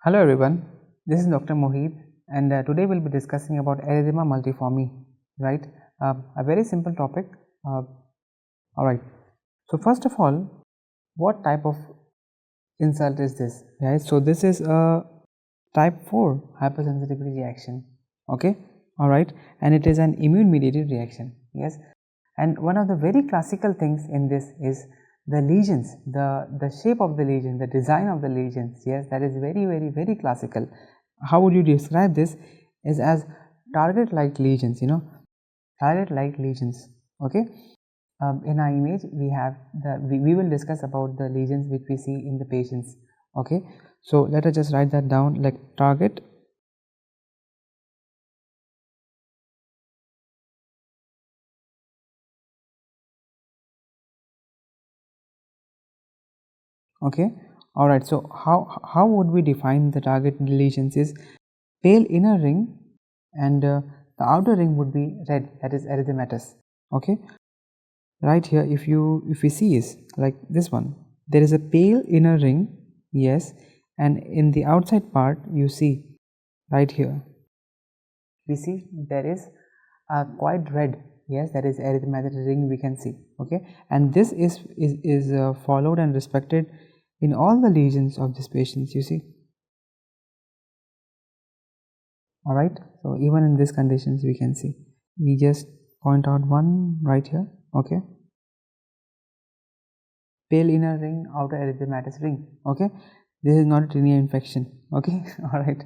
Hello everyone, this is Dr. Mohit and today we'll be discussing about Erythema Multiforme, right? A very simple topic. Alright, so first of all, what type of insult is this? Right, so this is a type 4 hypersensitivity reaction, okay? Alright, and it is an immune mediated reaction, yes? And one of the very classical things in this is the lesions, the shape of the lesion, the design of the lesions, yes, that is very classical. How would you describe this? Is as target like lesions, target like lesions, okay? In our image we have we will discuss about the lesions which we see in the patients, okay? So let us just write that down, like target okay. All right, so how would we define the target lesions? Is pale inner ring and the outer ring would be red, that is erythematous, okay? Right here, if we see is like this one, there is a pale inner ring, yes, and in the outside part you see right here we see there is a quite red, yes, that is erythematous ring we can see, okay? And this is followed and respected in all the lesions of these patients, you see. All right, so even in these conditions we can see, we just point out one right here, okay? Pale inner ring, outer erythematous ring, okay? This is not a tinea infection, okay? All right,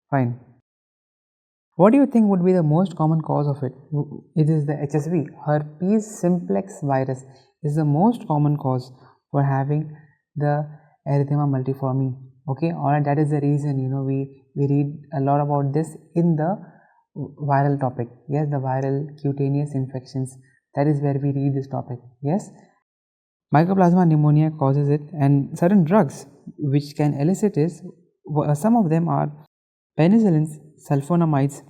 fine. What do you think would be the most common cause of it? It is the HSV, herpes simplex virus is the most common cause for having the erythema multiforme, okay? Alright, that is the reason, we read a lot about this in the viral topic, yes, the viral cutaneous infections, that is where we read this topic, yes. Mycoplasma pneumonia causes it, and certain drugs which can elicit it, some of them are penicillins, sulfonamides,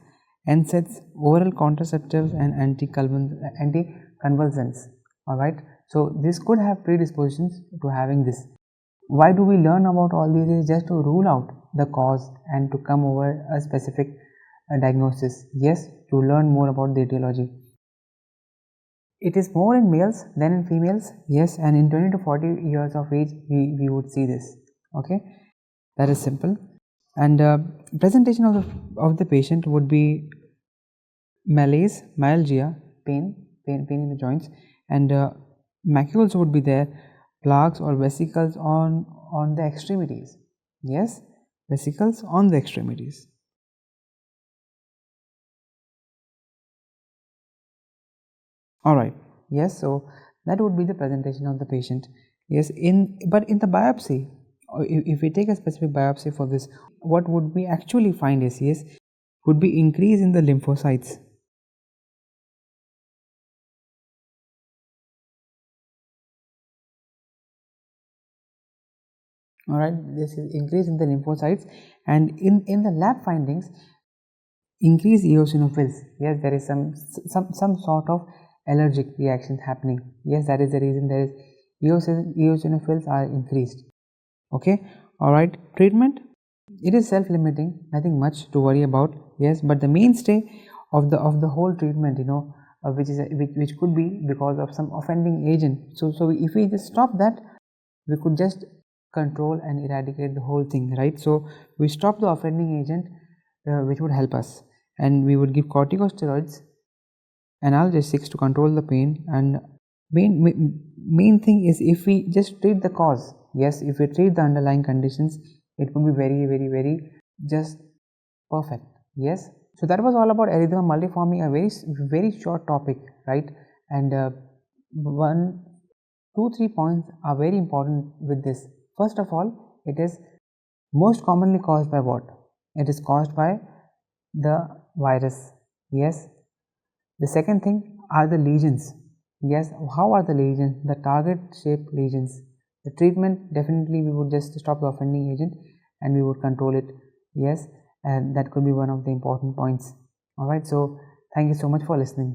NSAIDs, oral contraceptives, and anticonvulsants. Alright, so this could have predispositions to having this. Why do we learn about all these? Is just to rule out the cause and to come over a specific diagnosis, yes, to learn more about the etiology. It is more in males than in females, yes, and in 20 to 40 years of age we would see this, okay? That is simple. And presentation of the patient would be malaise, myalgia, pain in the joints, and macules would be there, plaques or vesicles on the extremities, yes, vesicles on the extremities. All right, yes, so that would be the presentation of the patient, yes. But in the biopsy, if we take a specific biopsy for this, what would we actually find is, yes, would be increase in the lymphocytes. All right, this is increase in the lymphocytes, and in the lab findings, increase eosinophils, yes, there is some sort of allergic reactions happening, yes, that is the reason there is eosinophils are increased, okay? All right, treatment, it is self-limiting, nothing much to worry about, yes, but the mainstay of the whole treatment, which could be because of some offending agent, so if we just stop that, we could just control and eradicate the whole thing, right? So we stop the offending agent, which would help us, and we would give corticosteroids, analgesics to control the pain, and main thing is if we just treat the cause, yes, if we treat the underlying conditions, it would be very just perfect, yes. So that was all about erythema multiforme, a very short topic, right? And 2-3 points are very important with this. First of all, it is most commonly caused by what? It is caused by the virus, yes. The second thing are the lesions, yes. How are the lesions? The target shaped lesions. The treatment, definitely we would just stop the offending agent and we would control it, yes, and that could be one of the important points. Alright, so thank you so much for listening.